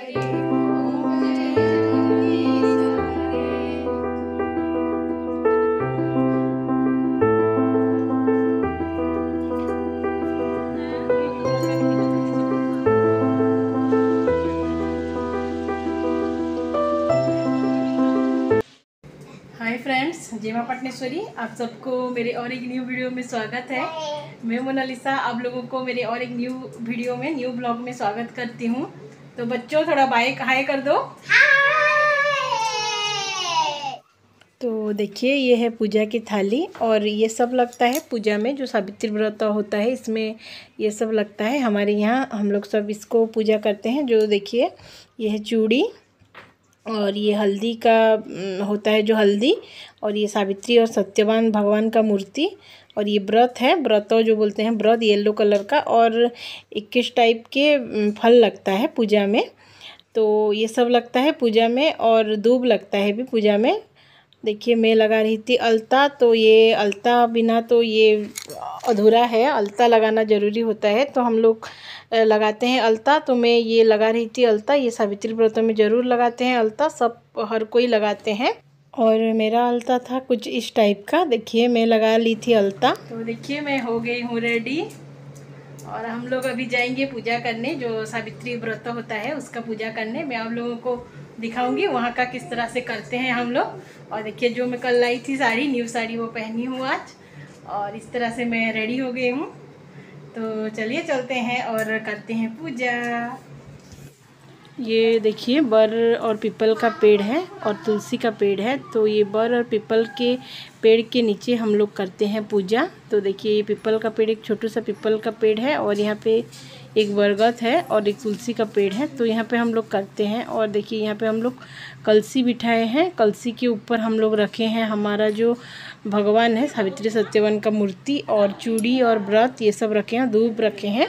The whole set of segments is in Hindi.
हाय फ्रेंड्स, जय मां पटनेश्वरी। आप सबको मेरे और एक न्यू वीडियो में स्वागत है। मैं मोनालिसा आप लोगों को मेरे और एक न्यू वीडियो में न्यू ब्लॉग में स्वागत करती हूँ। तो बच्चों थोड़ा बाय हाय कर दो। तो देखिए ये है पूजा की थाली और ये सब लगता है पूजा में, जो सावित्री व्रत होता है इसमें ये सब लगता है। हमारे यहाँ हम लोग सब इसको पूजा करते हैं। जो देखिए ये है चूड़ी और ये हल्दी का होता है, जो हल्दी, और ये सावित्री और सत्यवान भगवान का मूर्ति, और ये व्रत है, व्रत जो बोलते हैं व्रत, येलो कलर का, और 21 टाइप के फल लगता है पूजा में। तो ये सब लगता है पूजा में, और दूब लगता है भी पूजा में। देखिए मैं लगा रही थी अलता, तो ये अलता बिना तो ये अधूरा है, अलता लगाना ज़रूरी होता है, तो हम लोग लगाते हैं अलता। तो मैं ये लगा रही थी अलता। ये सावित्री व्रतों में ज़रूर लगाते हैं अलता, सब हर कोई लगाते हैं। और मेरा अलता था कुछ इस टाइप का। देखिए मैं लगा ली थी अलता। तो देखिए मैं हो गई हूँ रेडी, और हम लोग अभी जाएंगे पूजा करने, जो सावित्री व्रत होता है उसका पूजा करने। मैं आप लोगों को दिखाऊंगी वहाँ का किस तरह से करते हैं हम लोग। और देखिए जो मैं कल लाई थी साड़ी, न्यू साड़ी, वो पहनी हूँ आज, और इस तरह से मैं रेडी हो गई हूँ। तो चलिए चलते हैं और करते हैं पूजा। ये देखिए बर और पीपल का पेड़ है और तुलसी का पेड़ है। तो ये बर और पीपल के पेड़ के नीचे हम लोग करते हैं पूजा। तो देखिए ये पीपल का पेड़, एक छोटू सा पीपल का पेड़ है, और यहाँ पे एक बरगद है और एक तुलसी का पेड़ है। तो यहाँ पे हम लोग करते हैं। और देखिए यहाँ पे हम लोग कलसी बिठाए हैं। कलसी के ऊपर हम लोग रखे हैं हमारा जो भगवान है, सावित्री सत्यवान का मूर्ति, और चूड़ी और व्रत ये सब रखे हैं, धूप रखे हैं,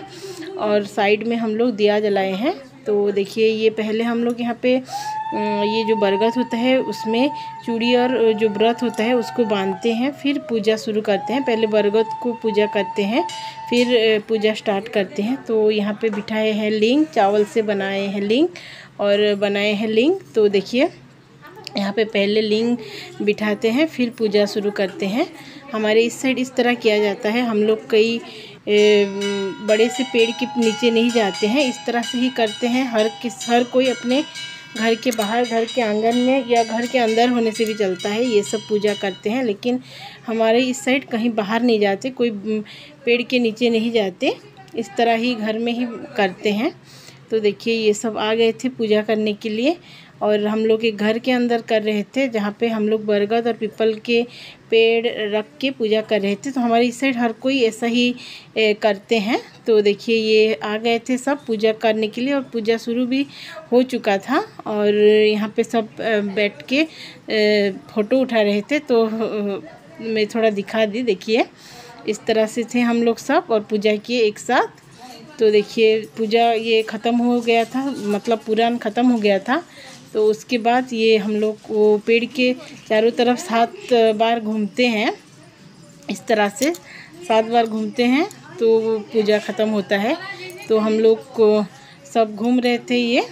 और साइड में हम लोग दिया जलाए हैं। तो देखिए ये पहले हम लोग यहाँ पे ये जो बरगद होता है उसमें चूड़ी और जो व्रत होता है उसको बांधते हैं, फिर पूजा शुरू करते हैं। पहले बरगद को पूजा करते हैं, फिर पूजा स्टार्ट करते हैं। तो यहाँ पे बिठाए हैं लिंग, चावल से बनाए हैं लिंग और बनाए हैं लिंग। तो देखिए यहाँ पे पहले लिंग बिठाते हैं, फिर पूजा शुरू करते हैं। हमारे इस साइड इस तरह किया जाता है। हम लोग कई बड़े से पेड़ के नीचे नहीं जाते हैं, इस तरह से ही करते हैं। हर कोई अपने घर के बाहर, घर के आंगन में या घर के अंदर होने से भी चलता है, ये सब पूजा करते हैं। लेकिन हमारे इस साइड कहीं बाहर नहीं जाते, कोई पेड़ के नीचे नहीं जाते, इस तरह ही घर में ही करते हैं। तो देखिए ये सब आ गए थे पूजा करने के लिए, और हम लोग एक घर के अंदर कर रहे थे जहाँ पे हम लोग बरगद और पीपल के पेड़ रख के पूजा कर रहे थे। तो हमारे इस साइड हर कोई ऐसा ही करते हैं। तो देखिए ये आ गए थे सब पूजा करने के लिए, और पूजा शुरू भी हो चुका था। और यहाँ पे सब बैठ के फ़ोटो उठा रहे थे, तो मैं थोड़ा दिखा दी। देखिए इस तरह से थे हम लोग सब और पूजा किए एक साथ। तो देखिए पूजा ये ख़त्म हो गया था, मतलब पुराण ख़त्म हो गया था। तो उसके बाद ये हम लोग वो पेड़ के चारों तरफ 7 बार घूमते हैं, इस तरह से 7 बार घूमते हैं, तो पूजा ख़त्म होता है। तो हम लोग को सब घूम रहे थे ये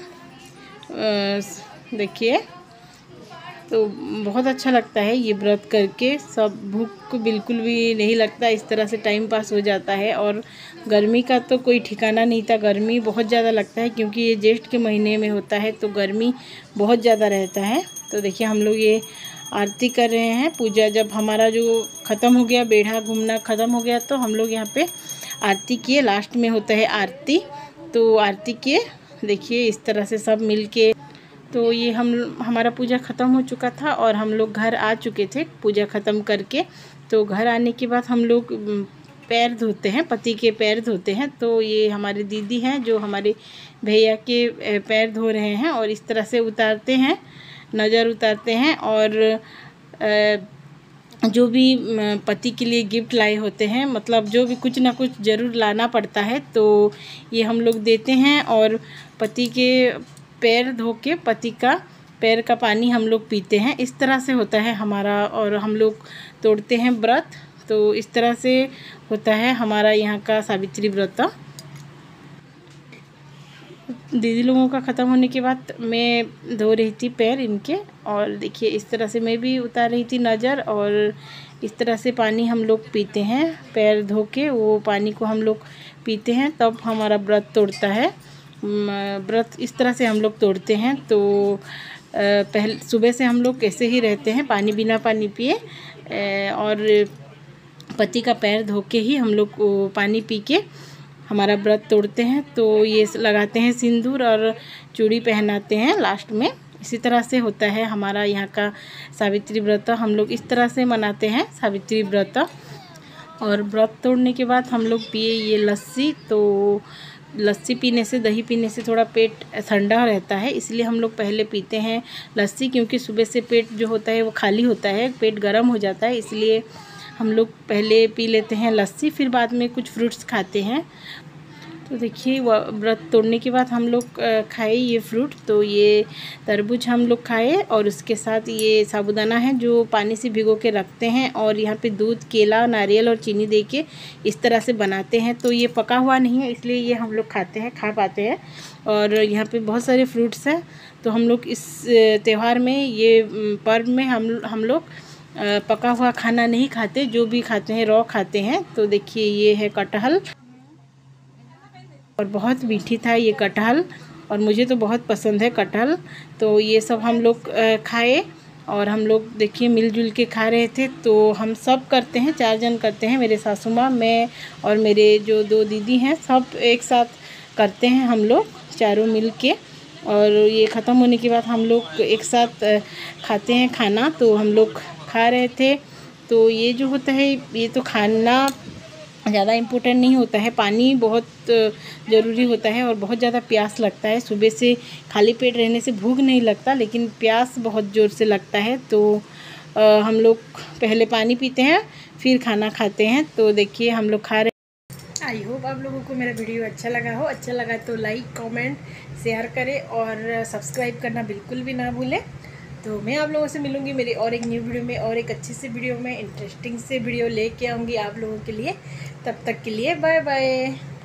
देखिए। तो बहुत अच्छा लगता है ये व्रत करके, सब भूख बिल्कुल भी नहीं लगता, इस तरह से टाइम पास हो जाता है। और गर्मी का तो कोई ठिकाना नहीं था, गर्मी बहुत ज़्यादा लगता है क्योंकि ये ज्येष्ठ के महीने में होता है, तो गर्मी बहुत ज़्यादा रहता है। तो देखिए हम लोग ये आरती कर रहे हैं। पूजा जब हमारा जो ख़त्म हो गया, बेढ़ा घूमना ख़त्म हो गया, तो हम लोग यहाँ पे आरती किए। लास्ट में होता है आरती, तो आरती किए। देखिए इस तरह से सब मिल के। तो ये हमारा पूजा ख़त्म हो चुका था और हम लोग घर आ चुके थे पूजा ख़त्म करके। तो घर आने के बाद हम लोग पैर धोते हैं, पति के पैर धोते हैं। तो ये हमारे दीदी हैं जो हमारे भैया के पैर धो रहे हैं, और इस तरह से उतारते हैं, नज़र उतारते हैं। और जो भी पति के लिए गिफ्ट लाए होते हैं, मतलब जो भी कुछ ना कुछ ज़रूर लाना पड़ता है, तो ये हम लोग देते हैं। और पति के पैर धो के पति का पैर का पानी हम लोग पीते हैं। इस तरह से होता है हमारा, और हम लोग तोड़ते हैं व्रत। तो इस तरह से होता है हमारा यहाँ का सावित्री व्रत। दीदी लोगों का ख़त्म होने के बाद मैं धो रही थी पैर इनके, और देखिए इस तरह से मैं भी उतार रही थी नज़र, और इस तरह से पानी हम लोग पीते हैं, पैर धो के वो पानी को हम लोग पीते हैं, तब हमारा व्रत तोड़ता है। व्रत इस तरह से हम लोग तोड़ते हैं। तो पहले सुबह से हम लोग ऐसे ही रहते हैं, पानी बिना पानी पिए, और पति का पैर धो के ही हम लोग पानी पी के हमारा व्रत तोड़ते हैं। तो ये लगाते हैं सिंदूर और चूड़ी पहनाते हैं लास्ट में। इसी तरह से होता है हमारा यहाँ का सावित्री व्रत। हम लोग इस तरह से मनाते हैं सावित्री व्रत। और व्रत तोड़ने के बाद हम लोग पिए ये लस्सी। तो लस्सी पीने से, दही पीने से थोड़ा पेट ठंडा रहता है, इसलिए हम लोग पहले पीते हैं लस्सी, क्योंकि सुबह से पेट जो होता है वो खाली होता है, पेट गर्म हो जाता है, इसलिए हम लोग पहले पी लेते हैं लस्सी, फिर बाद में कुछ फ्रूट्स खाते हैं। तो देखिए व्रत तोड़ने के बाद हम लोग खाए ये फ्रूट। तो ये तरबूज हम लोग खाए, और उसके साथ ये साबूदाना है जो पानी से भिगो के रखते हैं, और यहाँ पे दूध, केला, नारियल और चीनी दे के इस तरह से बनाते हैं। तो ये पका हुआ नहीं है, इसलिए ये हम लोग खाते हैं, खा पाते हैं। और यहाँ पे बहुत सारे फ्रूट्स हैं। तो हम लोग इस त्यौहार में, ये पर्व में हम लोग पका हुआ खाना नहीं खाते, जो भी खाते हैं रॉ खाते हैं। तो देखिए ये है कटहल, और बहुत मीठी था ये कटहल, और मुझे तो बहुत पसंद है कटहल। तो ये सब हम लोग खाए, और हम लोग देखिए मिलजुल के खा रहे थे। तो हम सब करते हैं, 4 जन करते हैं, मेरे सासू माँ, मैं और मेरे जो 2 दीदी हैं, सब एक साथ करते हैं हम लोग चारों मिल के। और ये ख़त्म होने के बाद हम लोग एक साथ खाते हैं खाना। तो हम लोग खा रहे थे। तो ये जो होता है, ये तो खाना ज़्यादा इम्पोर्टेंट नहीं होता है, पानी बहुत ज़रूरी होता है, और बहुत ज़्यादा प्यास लगता है। सुबह से खाली पेट रहने से भूख नहीं लगता, लेकिन प्यास बहुत ज़ोर से लगता है। तो हम लोग पहले पानी पीते हैं, फिर खाना खाते हैं। तो देखिए हम लोग खा रहे। आई होप आप लोगों को मेरा वीडियो अच्छा लगा हो। अच्छा लगा तो लाइक, कमेंट, शेयर करें, और सब्सक्राइब करना बिल्कुल भी ना भूलें। तो मैं आप लोगों से मिलूंगी मेरी और एक न्यू वीडियो में, और एक अच्छी सी वीडियो में, इंटरेस्टिंग से वीडियो लेके आऊँगी आप लोगों के लिए। तब तक के लिए बाय बाय।